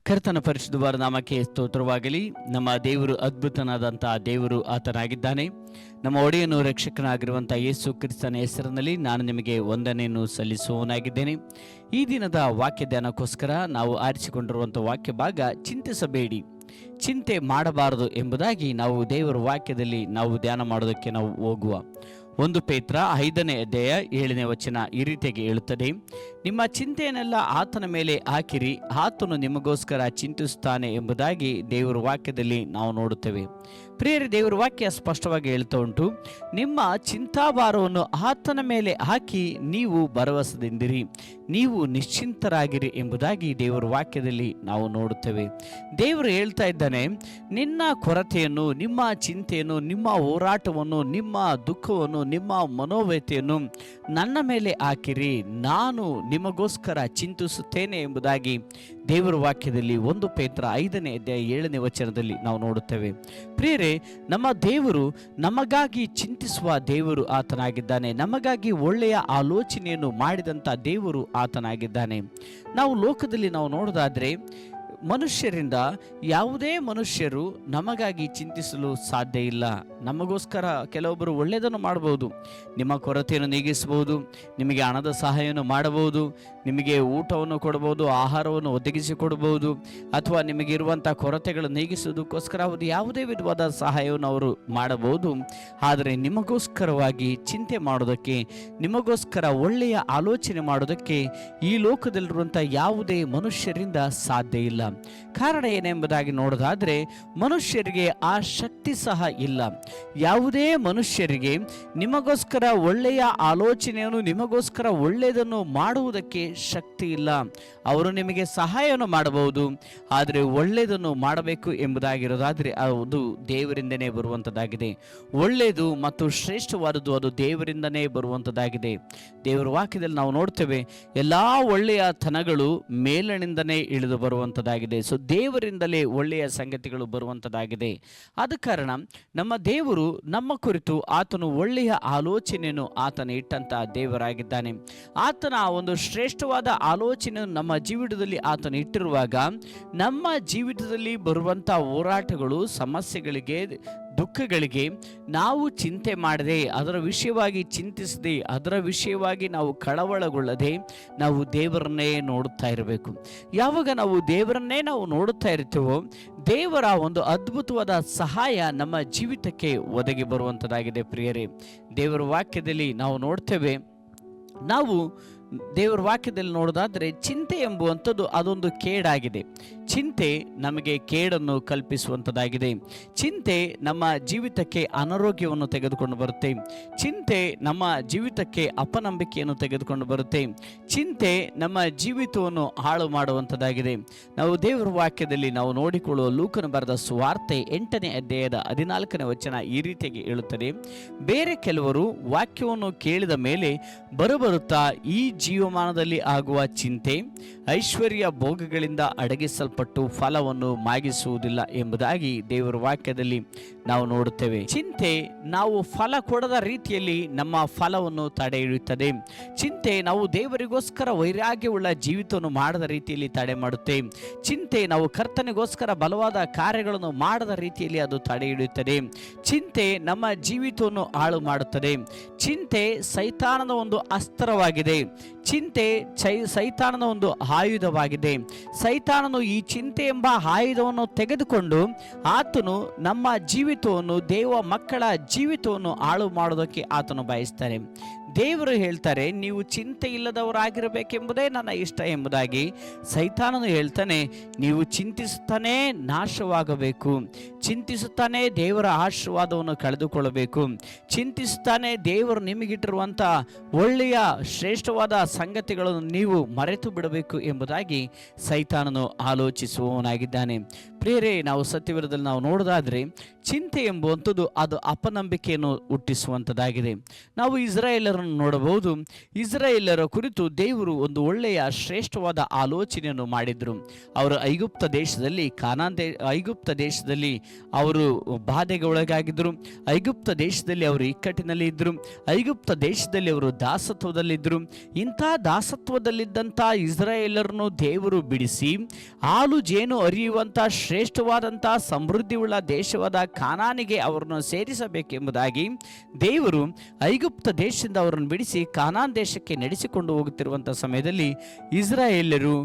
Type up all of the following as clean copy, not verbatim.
ಕರ್ತನ ಪರಿಶುದ್ಧವಾದ ನಾಮಕ್ಕೆ ಸ್ತೋತ್ರವಾಗಲಿ. ನಮ್ಮ ದೇವರು ಅದ್ಭುತನಾದಂತಹ ದೇವರು ಆತನಾಗಿದ್ದಾನೆ. ನಮ್ಮ ಒಡೆಯನು ರಕ್ಷಕನಾಗಿರುವಂಥ ಯೇಸು ಕ್ರಿಸ್ತನ ಹೆಸರಿನಲ್ಲಿ ನಾನು ನಿಮಗೆ ವಂದನೆಯನ್ನು ಸಲ್ಲಿಸುವವನಾಗಿದ್ದೇನೆ. ಈ ದಿನದ ವಾಕ್ಯ ಧ್ಯಾನಕ್ಕೋಸ್ಕರ ನಾವು ಆರಿಸಿಕೊಂಡಿರುವಂಥ ವಾಕ್ಯ ಭಾಗ ಚಿಂತಿಸಬೇಡಿ, ಚಿಂತೆ ಮಾಡಬಾರದು ಎಂಬುದಾಗಿ ನಾವು ದೇವರ ವಾಕ್ಯದಲ್ಲಿ ನಾವು ಧ್ಯಾನ ಮಾಡೋದಕ್ಕೆ ನಾವು ಹೋಗುವ 1 ಪೇತ್ರ 5ನೇ ಅಧ್ಯಾಯ 7ನೇ ವಚನ ಈ ರೀತಿಯಾಗಿ ಹೇಳುತ್ತದೆ, ನಿಮ್ಮ ಚಿಂತೆಯನ್ನೆಲ್ಲ ಆತನ ಮೇಲೆ ಹಾಕಿರಿ, ಆತನು ನಿಮಗೋಸ್ಕರ ಚಿಂತಿಸುತ್ತಾನೆ ಎಂಬುದಾಗಿ ದೇವರ ವಾಕ್ಯದಲ್ಲಿ ನಾವು ನೋಡುತ್ತೇವೆ. ಪ್ರಿಯರೇ, ದೇವರ ವಾಕ್ಯ ಸ್ಪಷ್ಟವಾಗಿ ಹೇಳ್ತಾ ಉಂಟು, ನಿಮ್ಮ ಚಿಂತಾಭಾರವನ್ನು ಆತನ ಮೇಲೆ ಹಾಕಿ ನೀವು ಭರವಸೆದಿಂದಿರಿ, ನೀವು ನಿಶ್ಚಿಂತರಾಗಿರಿ ಎಂಬುದಾಗಿ ದೇವರ ವಾಕ್ಯದಲ್ಲಿ ನಾವು ನೋಡುತ್ತೇವೆ. ದೇವರು ಹೇಳ್ತಾ ಇದ್ದಾನೆ, ನಿನ್ನ ಕೊರತೆಯನ್ನು, ನಿಮ್ಮ ಚಿಂತೆಯನ್ನು, ನಿಮ್ಮ ಹೋರಾಟವನ್ನು, ನಿಮ್ಮ ದುಃಖವನ್ನು, ನಿಮ್ಮ ಮನೋವ್ಯತೆಯನ್ನು ನನ್ನ ಮೇಲೆ ಹಾಕಿರಿ, ನಾನು ನಿಮಗೋಸ್ಕರ ಚಿಂತಿಸುತ್ತೇನೆ ಎಂಬುದಾಗಿ ದೇವರ ವಾಕ್ಯದಲ್ಲಿ 1 ಪೇತ್ರ 5ನೇ ಅಧ್ಯಾಯ 7ನೇ ವಚನದಲ್ಲಿ ನಾವು ನೋಡುತ್ತೇವೆ. ಪ್ರಿಯರೇ, ನಮ್ಮ ದೇವರು ನಮಗಾಗಿ ಚಿಂತಿಸುವ ದೇವರು ಆತನಾಗಿದ್ದಾನೆ. ನಮಗಾಗಿ ಒಳ್ಳೆಯ ಆಲೋಚನೆಯನ್ನು ಮಾಡಿದಂಥ ದೇವರು ಆತನಾಗಿದ್ದಾನೆ. ನಾವು ಲೋಕದಲ್ಲಿ ನಾವು ನೋಡೋದಾದರೆ ಮನುಷ್ಯರಿಂದ ಯಾವುದೇ ಮನುಷ್ಯರು ನಮಗಾಗಿ ಚಿಂತಿಸಲು ಸಾಧ್ಯ ಇಲ್ಲ. ನಮಗೋಸ್ಕರ ಕೆಲವೊಬ್ಬರು ಒಳ್ಳೆಯದನ್ನು ಮಾಡಬಹುದು, ನಿಮ್ಮ ಕೊರತೆಯನ್ನು ನೀಗಿಸಬಹುದು, ನಿಮಗೆ ಹಣದ ಸಹಾಯವನ್ನು ಮಾಡಬಹುದು, ನಿಮಗೆ ಊಟವನ್ನು ಕೊಡಬಹುದು, ಆಹಾರವನ್ನು ಒದಗಿಸಿಕೊಡಬಹುದು, ಅಥವಾ ನಿಮಗಿರುವಂಥ ಕೊರತೆಗಳನ್ನು ನೀಗಿಸುವುದಕ್ಕೋಸ್ಕರ ಅವರು ಯಾವುದೇ ವಿಧವಾದ ಸಹಾಯವನ್ನು ಅವರು ಮಾಡಬಹುದು. ಆದರೆ ನಿಮಗೋಸ್ಕರವಾಗಿ ಚಿಂತೆ ಮಾಡೋದಕ್ಕೆ, ನಿಮಗೋಸ್ಕರ ಒಳ್ಳೆಯ ಆಲೋಚನೆ ಮಾಡೋದಕ್ಕೆ ಈ ಲೋಕದಲ್ಲಿರುವಂಥ ಯಾವುದೇ ಮನುಷ್ಯರಿಂದ ಸಾಧ್ಯ ಇಲ್ಲ. ಕಾರಣ ಏನೆಂಬುದಾಗಿ ನೋಡೋದಾದರೆ ಮನುಷ್ಯರಿಗೆ ಆ ಶಕ್ತಿ ಸಹ ಇಲ್ಲ. ಯಾವುದೇ ಮನುಷ್ಯರಿಗೆ ನಿಮಗೋಸ್ಕರ ಒಳ್ಳೆಯ ಆಲೋಚನೆಯನ್ನು, ನಿಮಗೋಸ್ಕರ ಒಳ್ಳೆಯದನ್ನು ಮಾಡುವುದಕ್ಕೆ ಶಕ್ತಿ ಇಲ್ಲ. ಅವರು ನಿಮಗೆ ಸಹಾಯವನ್ನು ಮಾಡಬಹುದು, ಆದರೆ ಒಳ್ಳೆಯದನ್ನು ಮಾಡಬೇಕು ಎಂಬುದಾಗಿರೋದಾದರೆ ಅದು ದೇವರಿಂದನೇ ಬರುವಂಥದ್ದಾಗಿದೆ. ಒಳ್ಳೆಯದು ಮತ್ತು ಶ್ರೇಷ್ಠವಾದದ್ದು ಅದು ದೇವರಿಂದನೇ ಬರುವಂಥದ್ದಾಗಿದೆ. ದೇವರ ವಾಕ್ಯದಲ್ಲಿ ನಾವು ನೋಡ್ತೇವೆ, ಎಲ್ಲ ಒಳ್ಳೆಯ ತನಗಳು ಮೇಲಣಿಂದನೇ ಇಳಿದು ಬರುವಂಥದ್ದಾಗಿದೆ. ಸೊ ದೇವರಿಂದಲೇ ಒಳ್ಳೆಯ ಸಂಗತಿಗಳು ಬರುವಂಥದ್ದಾಗಿದೆ. ಆದ ಕಾರಣ ನಮ್ಮ ದೇವರು ನಮ್ಮ ಕುರಿತು ಆತನು ಒಳ್ಳೆಯ ಆಲೋಚನೆಯನ್ನು ಆತನ ಇಟ್ಟಂತ ದೇವರಾಗಿದ್ದಾನೆ. ಆತನ ಒಂದು ಶ್ರೇಷ್ಠವಾದ ಆಲೋಚನೆಯನ್ನು ನಮ್ಮ ಜೀವಿತದಲ್ಲಿ ಆತನು ಇಟ್ಟಿರುವಾಗ ನಮ್ಮ ಜೀವಿತದಲ್ಲಿ ಬರುವಂಥ ಹೋರಾಟಗಳು, ಸಮಸ್ಯೆಗಳಿಗೆ, ದುಃಖಗಳಿಗೆ ನಾವು ಚಿಂತೆ ಮಾಡದೆ, ಅದರ ವಿಷಯವಾಗಿ ಚಿಂತಿಸದೆ, ಅದರ ವಿಷಯವಾಗಿ ನಾವು ಕಳವಳಗೊಳ್ಳದೆ ನಾವು ದೇವರನ್ನೇ ನೋಡುತ್ತಾ ಇರಬೇಕು. ಯಾವಾಗ ನಾವು ದೇವರನ್ನೇ ನಾವು ನೋಡುತ್ತಾ ಇರ್ತೀವೋ ದೇವರ ಒಂದು ಅದ್ಭುತವಾದ ಸಹಾಯ ನಮ್ಮ ಜೀವಿತಕ್ಕೆ ಒದಗಿ ಬರುವಂಥದ್ದಾಗಿದೆ. ಪ್ರಿಯರೇ, ದೇವರ ವಾಕ್ಯದಲ್ಲಿ ನಾವು ನೋಡ್ತೇವೆ, ನಾವು ದೇವರ ವಾಕ್ಯದಲ್ಲಿ ನೋಡೋದಾದರೆ ಚಿಂತೆ ಎಂಬುವಂಥದ್ದು ಅದೊಂದು ಕೇಡಾಗಿದೆ. ಚಿಂತೆ ನಮಗೆ ಕೇಡನ್ನು ಕಲ್ಪಿಸುವಂಥದ್ದಾಗಿದೆ. ಚಿಂತೆ ನಮ್ಮ ಜೀವಿತಕ್ಕೆ ಅನಾರೋಗ್ಯವನ್ನು ತೆಗೆದುಕೊಂಡು ಬರುತ್ತೆ. ಚಿಂತೆ ನಮ್ಮ ಜೀವಿತಕ್ಕೆ ಅಪನಂಬಿಕೆಯನ್ನು ತೆಗೆದುಕೊಂಡು ಬರುತ್ತೆ. ಚಿಂತೆ ನಮ್ಮ ಜೀವಿತವನ್ನು ಹಾಳು ಮಾಡುವಂಥದ್ದಾಗಿದೆ. ನಾವು ದೇವರ ವಾಕ್ಯದಲ್ಲಿ ನಾವು ನೋಡಿಕೊಳ್ಳುವ ಲೂಕನ ಬರೆದ ಸುವಾರ್ತೆ 8ನೇ ಅಧ್ಯಾಯದ 14ನೇ ವಚನ ಈ ರೀತಿಯಾಗಿ ಹೇಳುತ್ತದೆ, ಬೇರೆ ಕೆಲವರು ವಾಕ್ಯವನ್ನು ಕೇಳಿದ ಮೇಲೆ ಬರುತ್ತಾ ಈ ಜೀವಮಾನದಲ್ಲಿ ಆಗುವ ಚಿಂತೆ ಐಶ್ವರ್ಯ ಭೋಗಗಳಿಂದ ಅಡಗಿಸಲ್ಪಟ್ಟು ಫಲವನ್ನು ಮಾಗಿಸುವುದಿಲ್ಲ ಎಂಬುದಾಗಿ ದೇವರ ವಾಕ್ಯದಲ್ಲಿ ನಾವು ನೋಡುತ್ತೇವೆ. ಚಿಂತೆ ನಾವು ಫಲ ಕೊಡದ ರೀತಿಯಲ್ಲಿ ನಮ್ಮ ಫಲವನ್ನು ತಡೆ ಹಿಡಿಯುತ್ತದೆ. ಚಿಂತೆ ನಾವು ದೇವರಿಗೋಸ್ಕರ ವೈರಾಗ್ಯವುಳ್ಳ ಜೀವಿತವನ್ನು ಮಾಡದ ರೀತಿಯಲ್ಲಿ ತಡೆ ಮಾಡುತ್ತೆ. ಚಿಂತೆ ನಾವು ಕರ್ತನಿಗೋಸ್ಕರ ಬಲವಾದ ಕಾರ್ಯಗಳನ್ನು ಮಾಡದ ರೀತಿಯಲ್ಲಿ ಅದು ತಡೆ ಹಿಡಿಯುತ್ತದೆ. ಚಿಂತೆ ನಮ್ಮ ಜೀವಿತವನ್ನು ಹಾಳು ಮಾಡುತ್ತದೆ. ಚಿಂತೆ ಸೈತಾನದ ಒಂದು ಅಸ್ತ್ರವಾಗಿದೆ. ಚಿಂತೆ ಸೈತಾನನ ಒಂದು ಆಯುಧವಾಗಿದೆ. ಸೈತಾನನು ಈ ಚಿಂತೆ ಎಂಬ ಆಯುಧವನ್ನು ತೆಗೆದುಕೊಂಡು ಆತನು ನಮ್ಮ ಜೀವಿತವನ್ನು, ದೇವ ಮಕ್ಕಳ ಜೀವಿತವನ್ನು ಹಾಳು ಮಾಡೋದಕ್ಕೆ ಆತನು ಬಯಸ್ತಾನೆ. ದೇವರು ಹೇಳ್ತಾರೆ, ನೀವು ಚಿಂತೆ ಇಲ್ಲದವರಾಗಿರಬೇಕೆಂಬುದೇ ನನ್ನ ಇಷ್ಟ ಎಂಬುದಾಗಿ. ಸೈತಾನನು ಹೇಳ್ತಾನೆ, ನೀವು ಚಿಂತಿಸುತ್ತಾನೆ ನಾಶವಾಗಬೇಕು, ಚಿಂತಿಸುತ್ತಾನೆ ದೇವರ ಆಶೀರ್ವಾದವನ್ನು ಕಳೆದುಕೊಳ್ಳಬೇಕು, ಚಿಂತಿಸುತ್ತಾನೆ ದೇವರು ನಿಮಗಿಟ್ಟಿರುವಂಥ ಒಳ್ಳೆಯ ಶ್ರೇಷ್ಠವಾದ ಸಂಗತಿಗಳನ್ನು ನೀವು ಮರೆತು ಬಿಡಬೇಕು ಎಂಬುದಾಗಿ ಸೈತಾನನು ಆಲೋಚಿಸುವವನಾಗಿದ್ದಾನೆ. ಪ್ರಿಯರೇ, ನಾವು ಸತ್ಯವೇದದಲ್ಲಿ ನಾವು ನೋಡೋದಾದರೆ ಚಿಂತೆ ಎಂಬುವಂಥದ್ದು ಅದು ಅಪನಂಬಿಕೆಯನ್ನು ಹುಟ್ಟಿಸುವಂಥದ್ದಾಗಿದೆ. ನಾವು ಇಸ್ರಾಯೇಲರನ್ನು ನೋಡಬಹುದು. ಇಸ್ರಾಯೇಲರ ಕುರಿತು ದೇವರು ಒಂದು ಒಳ್ಳೆಯ ಶ್ರೇಷ್ಠವಾದ ಆಲೋಚನೆಯನ್ನು ಮಾಡಿದರು. ಅವರು ಐಗುಪ್ತ ದೇಶದಲ್ಲಿ ಅವರು ಬಾಧೆಗೆ ಒಳಗಾಗಿದ್ದರು. ಐಗುಪ್ತ ದೇಶದಲ್ಲಿ ಅವರು ಇಕ್ಕಟ್ಟಿನಲ್ಲಿ ಇದ್ದರು. ಐಗುಪ್ತ ದೇಶದಲ್ಲಿ ಅವರು ದಾಸತ್ವದಲ್ಲಿದ್ದರು. ಇಂಥ ದಾಸತ್ವದಲ್ಲಿದ್ದಂಥ ಇಸ್ರಾಯೇಲರನ್ನು ದೇವರು ಬಿಡಿಸಿ ಹಾಲು ಜೇನು ಹರಿಯುವಂಥ ಶ್ರೇಷ್ಠವಾದಂಥ ಸಮೃದ್ಧಿಯುಳ್ಳ ದೇಶವಾದ ಕಾನಾನಿಗೆ ಅವರನ್ನು ಸೇರಿಸಬೇಕೆಂಬುದಾಗಿ ದೇವರು ಐಗುಪ್ತ ದೇಶದಿಂದ ಅವರನ್ನು ಬಿಡಿಸಿ ಕಾನಾನ್ ದೇಶಕ್ಕೆ ನಡೆಸಿಕೊಂಡು ಹೋಗುತ್ತಿರುವಂಥ ಸಮಯದಲ್ಲಿ ಇಸ್ರಾಯೇಲ್ಯರು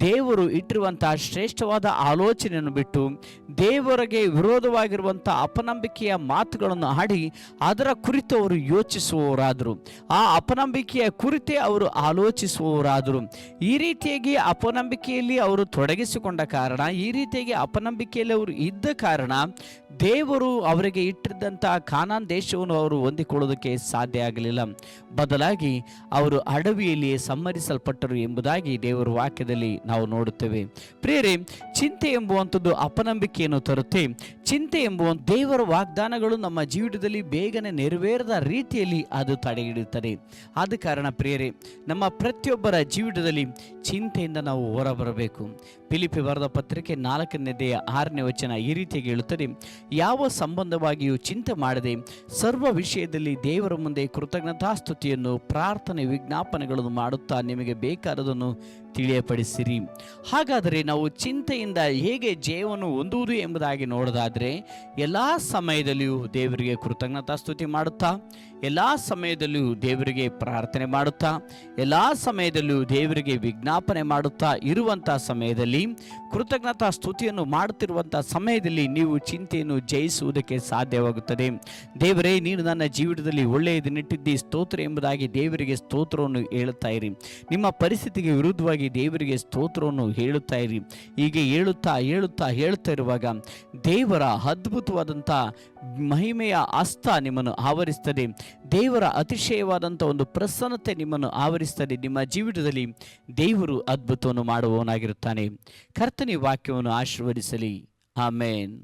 ದೇವರು ಇಟ್ಟಿರುವಂತಹ ಶ್ರೇಷ್ಠವಾದ ಆಲೋಚನೆಯನ್ನು ಬಿಟ್ಟು ದೇವರಿಗೆ ವಿರೋಧವಾಗಿರುವಂಥ ಅಪನಂಬಿಕೆಯ ಮಾತುಗಳನ್ನು ಆಡಿ ಅದರ ಕುರಿತು ಅವರು ಯೋಚಿಸುವವರಾದರು. ಆ ಅಪನಂಬಿಕೆಯ ಕುರಿತೇ ಅವರು ಆಲೋಚಿಸುವವರಾದರು. ಈ ರೀತಿಯಾಗಿ ಅಪನಂಬಿಕೆಯಲ್ಲಿ ಅವರು ತೊಡಗಿಸಿಕೊಂಡ ಕಾರಣ, ಈ ರೀತಿಯಾಗಿ ಅಪನಂಬಿಕೆಯಲ್ಲಿ ಅವರು ಇದ್ದ ಕಾರಣ ದೇವರು ಅವರಿಗೆ ಇಟ್ಟಿದ್ದಂಥ ಕಾನಾನ್ ದೇಶವನ್ನು ಅವರು ಹೊಂದಿಕೊಳ್ಳೋದಕ್ಕೆ ಸಾಧ್ಯ ಆಗಲಿಲ್ಲ. ಬದಲಾಗಿ ಅವರು ಅಡವಿಯಲ್ಲಿಯೇ ಸಂಹರಿಸಲ್ಪಟ್ಟರು ಎಂಬುದಾಗಿ ದೇವರ ವಾಕ್ಯದಲ್ಲಿ ನಾವು ನೋಡುತ್ತೇವೆ. ಪ್ರಿಯರೇ, ಚಿಂತೆ ಎಂಬುವಂಥದ್ದು ಅಪನಂಬಿಕೆಯನ್ನು ತರುತ್ತೆ. ಚಿಂತೆ ಎಂಬುವ ದೇವರ ವಾಗ್ದಾನಗಳು ನಮ್ಮ ಜೀವಿತದಲ್ಲಿ ಬೇಗನೆ ನೆರವೇರದ ರೀತಿಯಲ್ಲಿ ಅದು ತಡೆ ಹಿಡಿಯುತ್ತದೆ. ಆದ ಕಾರಣ ಪ್ರಿಯರೇ, ನಮ್ಮ ಪ್ರತಿಯೊಬ್ಬರ ಜೀವಿತದಲ್ಲಿ ಚಿಂತೆಯಿಂದ ನಾವು ಹೊರಬರಬೇಕು. ಫಿಲಿಪ್ಪಿ ಬರೆದ ಪತ್ರಿಕೆ 4ನೇ ಅಧ್ಯಾಯ 6ನೇ ವಚನ ಈ ರೀತಿಯಾಗಿ ಹೇಳುತ್ತದೆ, ಯಾವ ಸಂಬಂಧವಾಗಿಯೂ ಚಿಂತೆ ಮಾಡದೆ ಸರ್ವ ವಿಷಯದಲ್ಲಿ ದೇವರ ಮುಂದೆ ಕೃತಜ್ಞತಾಸ್ತುತಿಯನ್ನು ಪ್ರಾರ್ಥನೆ ವಿಜ್ಞಾಪನೆಗಳನ್ನು ಮಾಡುತ್ತಾ ನಿಮಗೆ ಬೇಕಾದದನ್ನು ತಿಳಿಯಪಡಿಸಿರಿ. ಹಾಗಾದರೆ ನಾವು ಚಿಂತೆಯಿಂದ ಹೇಗೆ ಜಯವನ್ನು ಹೊಂದುವುದು ಎಂಬುದಾಗಿ ನೋಡೋದಾದರೆ, ಎಲ್ಲ ಸಮಯದಲ್ಲಿಯೂ ದೇವರಿಗೆ ಕೃತಜ್ಞತಾಸ್ತುತಿ ಮಾಡುತ್ತಾ, ಎಲ್ಲ ಸಮಯದಲ್ಲಿಯೂ ದೇವರಿಗೆ ಪ್ರಾರ್ಥನೆ ಮಾಡುತ್ತಾ, ಎಲ್ಲ ಸಮಯದಲ್ಲಿಯೂ ದೇವರಿಗೆ ವಿಜ್ಞಾಪನೆ ಮಾಡುತ್ತಾ ಇರುವಂಥ ಸಮಯದಲ್ಲಿ, ಕೃತಜ್ಞತಾ ಸ್ತುತಿಯನ್ನು ಮಾಡುತ್ತಿರುವಂಥ ಸಮಯದಲ್ಲಿ ನೀವು ಚಿಂತೆಯನ್ನು ಜಯಿಸುವುದಕ್ಕೆ ಸಾಧ್ಯವಾಗುತ್ತದೆ. ದೇವರೇ, ನೀನು ನನ್ನ ಜೀವಿತದಲ್ಲಿ ಒಳ್ಳೆಯದನ್ನಿಟ್ಟಿದ್ದಿ, ಸ್ತೋತ್ರ ಎಂಬುದಾಗಿ ದೇವರಿಗೆ ಸ್ತೋತ್ರವನ್ನು ಹೇಳುತ್ತಾ ಇರಿ. ನಿಮ್ಮ ಪರಿಸ್ಥಿತಿಗೆ ವಿರುದ್ಧವಾಗಿ ದೇವರಿಗೆ ಸ್ತೋತ್ರವನ್ನು ಹೇಳುತ್ತಾ ಇರಿ. ಹೀಗೆ ಹೇಳುತ್ತಾ ಇರುವಾಗ ದೇವರ ಅದ್ಭುತವಾದಂಥ ಮಹಿಮೆಯ ಹಸ್ತ ನಿಮ್ಮನ್ನು ಆವರಿಸ್ತದೆ. ದೇವರ ಅತಿಶಯವಾದಂಥ ಒಂದು ಪ್ರಸನ್ನತೆ ನಿಮ್ಮನ್ನು ಆವರಿಸ್ತದೆ. ನಿಮ್ಮ ಜೀವಿತದಲ್ಲಿ ದೇವರು ಅದ್ಭುತವನ್ನು ಮಾಡುವವನಾಗಿರುತ್ತಾನೆ. ಕರ್ತನ ವಾಕ್ಯವನ್ನು ಆಶೀರ್ವದಿಸಲಿ. ಆಮೇನ್.